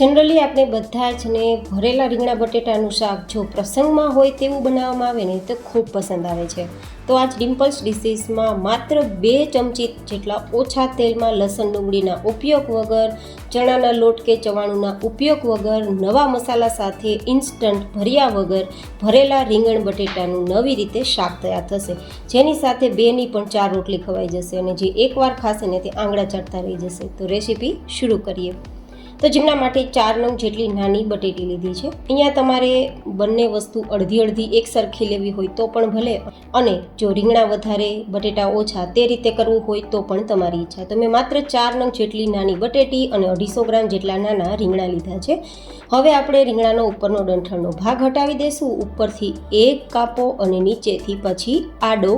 Generally આપણે બધા જ ને ભરેલા રીંગણા બટેટાનું શાક જો પ્રસંગમાં હોય તેવું બનાવવામાં આવે ને તો ખૂબ પસંદ આવે છે. તો આજ ડિમ્પલ્સ ડિશિસમાં માત્ર 2 ચમચી જેટલા ઓછા તેલમાં લસણ ડુંગળીના ઉપયોગ વગર, ચણાના લોટ કે ચવાણુંના ઉપયોગ વગર, નવા મસાલા સાથે ઇન્સ્ટન્ટ ભર્યા વગર ભરેલા રીંગણ બટેટાનું નવી રીતે શાક તૈયાર થશે, જેની સાથે 2ની પણ 4 રોટલી ખવાઈ જશે અને જે એકવાર ખાશે ને તે આંગળા ચાટતા રહી જશે. તો રેસીપી શરૂ કરીએ. તો જેમના માટે 4 નંગ જેટલી નાની બટેટી લીધી છે. અહીંયા તમારે બંને વસ્તુ અડધી એક સરખી લેવી હોય તો પણ ભલે, અને જો રીંગણા વધારે બટેટા ઓછા તે રીતે કરવું હોય તો પણ તમારી ઈચ્છા. તો મેં માત્ર 4 નંગ જેટલી નાની બટેટી અને 250 ગ્રામ જેટલા નાના રીંગણા લીધા છે. હવે આપણે રીંગણાનો ઉપરનો ડંઠળનો ભાગ હટાવી દઈશું. ઉપરથી એક કાપો અને નીચેથી પછી આડો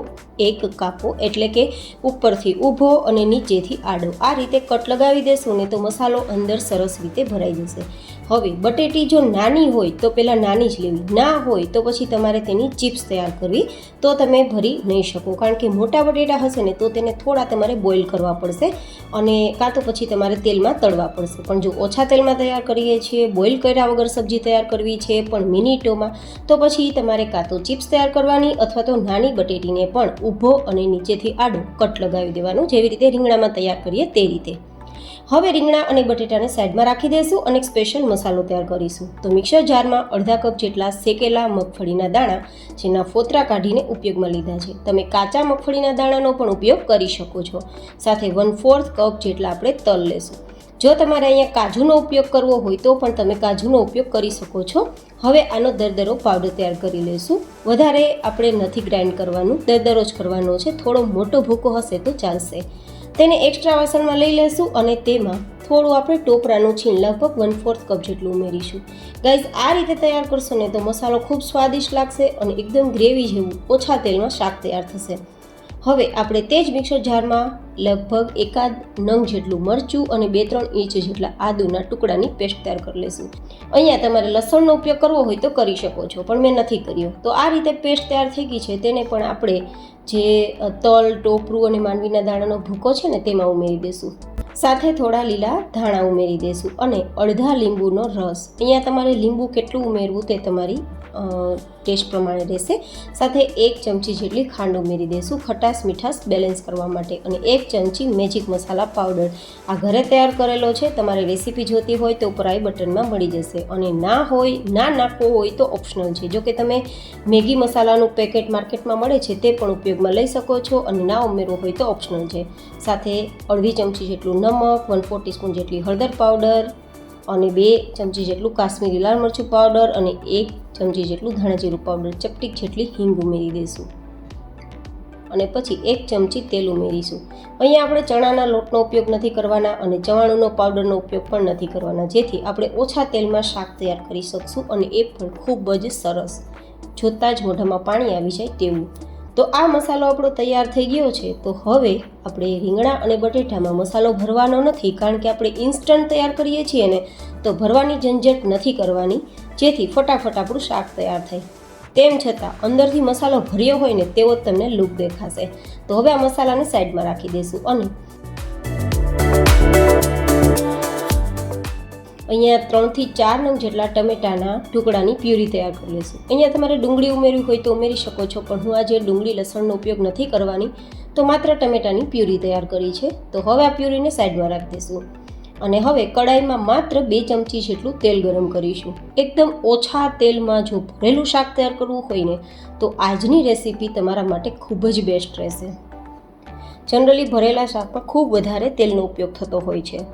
એક કાપો, એટલે કે ઉપરથી ઊભો અને નીચેથી આડો. આ રીતે કટ લગાવી દેશું ને તો મસાલો અંદર સરસ રીતે ભરાઈ જશે. હવે બટેટી જો નાની હોય તો પહેલાં નાની જ લેવી, ના હોય તો પછી તમારે તેની ચિપ્સ તૈયાર કરવી, તો તમે ભરી નહીં શકો. કારણ કે મોટા બટેટા હશે ને તો તેને થોડા તમારે બોઇલ કરવા પડશે અને કાં તો પછી તમારે તેલમાં તળવા પડશે. પણ જો ઓછા તેલમાં તૈયાર કરીએ છીએ, બોઇલ કર્યા વગર સબ્જી તૈયાર કરવી છે પણ મિનિટોમાં, તો પછી તમારે કાં તો ચિપ્સ તૈયાર કરવાની અથવા તો નાની બટેટીને પણ ઊભો અને નીચેથી આડો કટ લગાવી દેવાનું, જેવી રીતે રીંગણામાં તૈયાર કરીએ તે રીતે. હવે રીંગણા અને બટેટાને સાઈડમાં રાખી દઈશું અને એક સ્પેશિયલ મસાલો તૈયાર કરીશું. તો મિક્સર જારમાં અડધા કપ જેટલા શેકેલા મગફળીના દાણા, જેના ફોતરા કાઢીને ઉપયોગમાં લીધા છે. તમે કાચા મગફળીના દાણાનો પણ ઉપયોગ કરી શકો છો. સાથે 1/4 કપ જેટલા આપણે તલ લેશું. જો તમારે અહીંયા કાજુનો ઉપયોગ કરવો હોય તો પણ તમે કાજુનો ઉપયોગ કરી શકો છો. હવે આનો દરદરો પાવડર તૈયાર કરી લઈશું. વધારે આપણે નથી ગ્રાઇન્ડ કરવાનું, દરદરો જ કરવાનો છે. થોડો મોટો ભૂકો હશે તો ચાલશે. તેને એક્સ્ટ્રા વાસણમાં લઈ લઈશું અને તેમાં થોડું આપણે ટોપરાનું છીણ લગભગ 1/4 કપ જેટલું ઉમેરીશું. ગાઈઝ, આ રીતે તૈયાર કરશો ને તો મસાલો ખૂબ સ્વાદિષ્ટ લાગશે અને એકદમ ગ્રેવી જેવું ઓછા તેલમાં શાક તૈયાર થશે. હવે આપણે તે જ મિક્સર જારમાં લગભગ 1 નંગ જેટલું મરચું અને 2-3 ઇંચ જેટલા આદુના ટુકડાની પેસ્ટ તૈયાર કરી લઈશું. અહીંયા તમારે લસણનો ઉપયોગ કરવો હોય તો કરી શકો છો, પણ મેં નથી કર્યો. તો આ રીતે પેસ્ટ તૈયાર થઈ ગઈ છે. તેને પણ આપણે જે તલ, ટોપરું અને માંડવીના દાણાનો ભૂકો છે ને તેમાં ઉમેરી દઈશું. સાથે થોડા લીલા ધાણા ઉમેરી દઈશું અને અડધા લીંબુનો રસ. અહીંયા તમારે લીંબુ કેટલું ઉમેરવું તે તમારી ટેસ્ટ પ્રમાણે રહેશે. સાથે 1 ચમચી જેટલી ખાંડ ઉમેરી દઈશું, ખટાશ મીઠાશ બેલેન્સ કરવા માટે, અને 1 ચમચી મેજિક મસાલા પાવડર. આ ઘરે તૈયાર કરેલો છે. તમારે રેસીપી જોતી હોય તો ઉપર આઈ બટનમાં મળી જશે, અને ના નાખવો હોય તો ઓપ્શનલ છે. જો કે તમે મેગી મસાલાનું પેકેટ માર્કેટમાં મળે છે તે પણ ઉપયોગમાં લઈ શકો છો, અને ના ઉમેરવો હોય તો ઓપ્શનલ છે. સાથે અડધી ચમચી જેટલું નમક, 1/4 ટીસ્પૂન જેટલી હળદર પાવડર અને 2 ચમચી જેટલું કાશ્મીરી લાલ મરચું પાવડર અને 1 ચમચી જેટલું ધાણા જીરું પાવડર, ચપટીક જેટલી હિંગ ઉમેરી દઈશું અને પછી 1 ચમચી તેલ ઉમેરીશું. અહીંયા આપણે ચણાના લોટનો ઉપયોગ નથી કરવાના અને ચવાણુંનો પાવડરનો ઉપયોગ પણ નથી કરવાના, જેથી આપણે ઓછા તેલમાં શાક તૈયાર કરી શકશું અને એ પણ ખૂબ જ સરસ, જોતાં જ મોઢામાં પાણી આવી જાય તેવું. તો આ મસાલો આપણો તૈયાર થઈ ગયો છે. તો હવે આપણે રીંગણા અને બટેટામાં મસાલો ભરવાનો નથી, કારણ કે આપણે ઇન્સ્ટન્ટ તૈયાર કરીએ છીએ ને, તો ભરવાની ઝંઝટ નથી કરવાની, જેથી ફટાફટ આપણું શાક તૈયાર થાય. તેમ છતાં અંદરથી મસાલો ભર્યો હોય ને તેવો જ તમને લુક દેખાશે. તો હવે આ મસાલાને સાઈડમાં રાખી દઈશું અને અહીંયા 3થી 4 નંગ જેટલા ટમેટાના ટુકડાની પ્યુરી તૈયાર કરી લઈશું. અહીંયા તમારે ડુંગળી ઉમેરવી હોય તો ઉમેરી શકો છો, પણ હું આજે ડુંગળી લસણનો ઉપયોગ નથી કરવાની, તો માત્ર ટમેટાની પ્યુરી તૈયાર કરી છે. તો હવે આ પ્યુરીને સાઈડમાં રાખી દઈશું અને હવે કડાઈમાં માત્ર 2 ચમચી જેટલું તેલ ગરમ કરીશું. એકદમ ઓછા તેલમાં જો ભરેલું શાક તૈયાર કરવું હોય ને તો આજની રેસીપી તમારા માટે ખૂબ જ બેસ્ટ રહેશે. જનરલી ભરેલા શાકમાં ખૂબ વધારે તેલનો ઉપયોગ થતો હોય છે.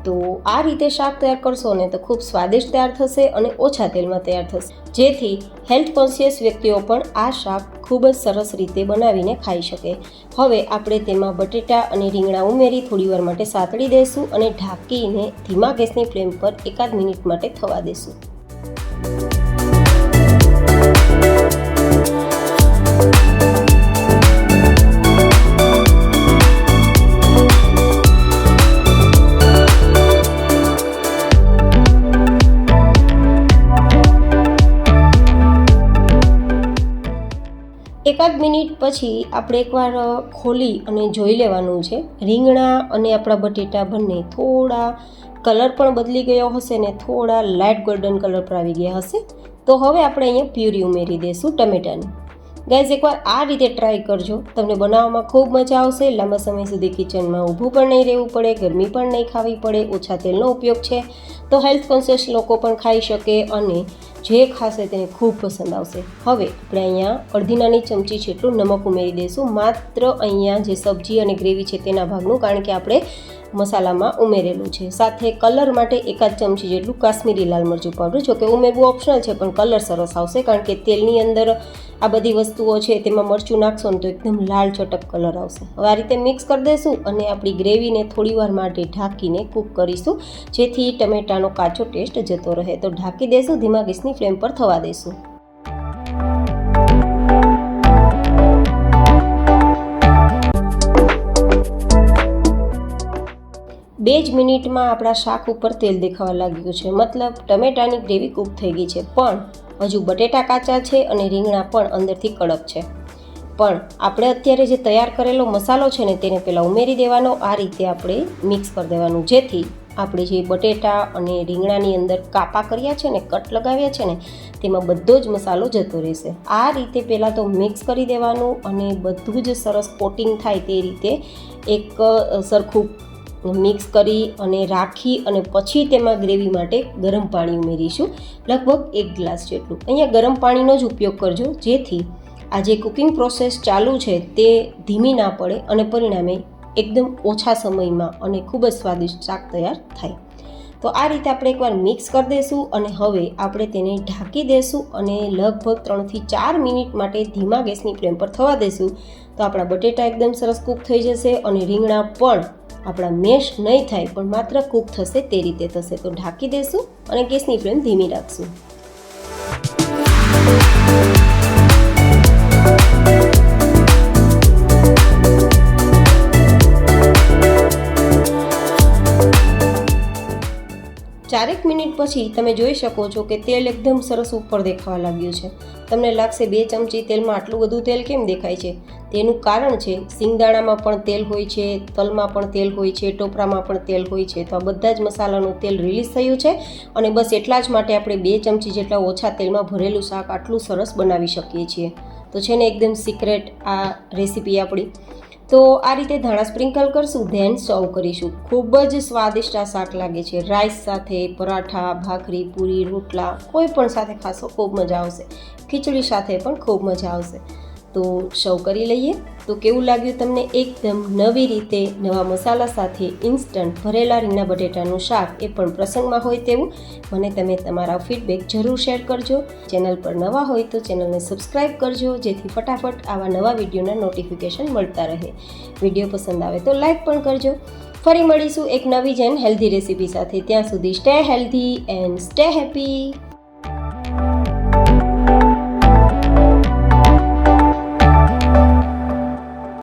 તો આ રીતે શાક તૈયાર કરશો ને તો ખૂબ સ્વાદિષ્ટ તૈયાર થશે અને ઓછા તેલમાં તૈયાર થશે, જેથી હેલ્થ કોન્શિયસ વ્યક્તિઓ પણ આ શાક ખૂબ જ સરસ રીતે બનાવીને ખાઈ શકે. હવે આપણે તેમાં બટેટા અને રીંગણા ઉમેરી થોડીવાર માટે સાતળી દઈશું અને ઢાંકીને ધીમા ગેસની ફ્લેમ પર 1 મિનિટ માટે થવા દઈશું. એકાદ મિનિટ પછી આપણે એકવાર ખોલી અને જોઈ લેવાનું છે. રીંગણા અને આપણા બટેટા બંને થોડા કલર પણ બદલી ગયો હશે ને થોડા લાઇટ ગોલ્ડન કલર પર આવી ગયા હશે. તો હવે આપણે અહીંયા પ્યુરી ઉમેરી દઈશું ટમેટાની. ગાઈઝ એકવાર આ રીતે ટ્રાય કરજો, તમને બનાવવામાં ખૂબ મજા આવશે. લાંબા સમય સુધી કિચનમાં ઊભું પણ નહીં રહેવું પડે, ગરમી પણ નહીં ખાવી પડે. ઓછા તેલનો ઉપયોગ છે તો હેલ્થ કોન્શિયસ લોકો પણ ખાઈ શકે અને જે ખાશે તેને ખૂબ પસંદ આવશે. હવે આપણે અહીંયા અડધી નાની ચમચી જેટલું નમક ઉમેરી દઈશું, માત્ર અહીંયા જે સબ્જી અને ગ્રેવી છે તેના ભાગનું, કારણ કે આપણે મસાલામાં ઉમેરેલું છે. સાથે કલર માટે એકાદ ચમચી જેટલું કાશ્મીરી લાલ મરચું પાવડર, જો કે ઉમેરવું ઓપ્શનલ છે પણ કલર સરસ આવશે, કારણ કે તેલની અંદર આ બધી વસ્તુઓ છે તેમાં મરચું નાખશો ને તો એકદમ લાલ ચટક કલર આવશે. હવે આ રીતે મિક્સ કરી દઈશું અને આપણી ગ્રેવીને થોડીવાર માટે ઢાંકીને કૂક કરીશું, જેથી ટમેટાનો કાચો ટેસ્ટ જતો રહે. તો ઢાંકી દઈશું, ધીમા ગેસની ફ્લેમ પર થવા દઈશું. 2 જ મિનિટમાં આપણા શાક ઉપર તેલ દેખાવા લાગ્યું છે, મતલબ ટમેટાની ગ્રેવી કૂક થઈ ગઈ છે. પણ હજુ બટેટા કાચા છે અને રીંગણા પણ અંદરથી કડક છે. પણ આપણે અત્યારે જે તૈયાર કરેલો મસાલો છે ને તેને પહેલાં ઉમેરી દેવાનો. આ રીતે આપણે મિક્સ કરી દેવાનું, જેથી આપણે જે બટેટા અને રીંગણાની અંદર કાપા કર્યા છે ને, કટ લગાવ્યા છે ને, તેમાં બધો જ મસાલો જતો રહેશે. આ રીતે પહેલાં તો મિક્સ કરી દેવાનું અને બધું જ સરસ કોટિંગ થાય તે રીતે એક સરખું મિક્સ કરી અને રાખી અને પછી તેમાં ગ્રેવી માટે ગરમ પાણી ઉમેરીશું, લગભગ 1 ગ્લાસ જેટલું. અહીંયા ગરમ પાણીનો જ ઉપયોગ કરજો, જેથી આ જે કુકિંગ પ્રોસેસ ચાલુ છે તે ધીમી ના પડે અને પરિણામે એકદમ ઓછા સમયમાં અને ખૂબ જ સ્વાદિષ્ટ શાક તૈયાર થાય. તો આ રીતે આપણે એકવાર મિક્સ કરી દઈશું અને હવે આપણે તેને ઢાંકી દઈશું અને લગભગ 3 થી 4 મિનિટ માટે ધીમા ગેસની ફ્લેમ પર થવા દઈશું. તો આપણા બટેટા એકદમ સરસ કૂક થઈ જશે અને રીંગણા પણ આપણા મેશ નહીં થાય પણ માત્ર કૂક થશે તે રીતે થશે. તો ઢાંકી દઈશું અને ગેસની ફ્લેમ ધીમી રાખશું. ચારેક મિનિટ પછી તમે જોઈ શકો છો કે તેલ એકદમ સરસ ઉપર દેખાવા લાગ્યું છે. તમને લાગશે 2 ચમચી તેલમાં આટલું બધું તેલ કેમ દેખાય છે? તેનું કારણ છે સિંગદાણામાં પણ તેલ હોય છે, તલમાં પણ તેલ હોય છે, ટોપરામાં પણ તેલ હોય છે. તો આ બધા જ મસાલાનું તેલ રિલીઝ થયું છે અને બસ એટલા જ માટે આપણે 2 ચમચી જેટલા ઓછા તેલમાં ભરેલું શાક આટલું સરસ બનાવી શકીએ છીએ. તો છે ને એકદમ સિક્રેટ આ રેસીપી આપણી. તો આ રીતે ધાણા સ્પ્રિંકલ કરશું, ધેન સર્વ કરીશું. ખૂબ જ સ્વાદિષ્ટ આ શાક લાગે છે. રાઈસ સાથે, પરાઠા, ભાખરી, પૂરી, રોટલા કોઈ પણ સાથે ખાશો ખૂબ મજા આવશે. ખીચડી સાથે પણ ખૂબ મજા આવશે. તો સર્વ કરી લઈએ. તો કેવું લાગ્યું તમને? એકદમ નવી રીતે નવા મસાલા સાથે ઇન્સ્ટન્ટ ભરેલા રીંગણા બટેટાનું શાક, એ પણ પ્રસંગમાં હોય તેવું. મને તમે તમારા ફીડબેક જરૂર શેર કરજો. ચેનલ પર નવા હોય તો ચેનલને સબસ્ક્રાઈબ કરજો, જેથી ફટાફટ આવા નવા વિડીયોના નોટિફિકેશન મળતા રહે. વિડીયો પસંદ આવે તો લાઈક પણ કરજો. ફરી મળીશું એક નવી જ એન્ડ હેલ્ધી રેસીપી સાથે. ત્યાં સુધી stay healthy and stay happy.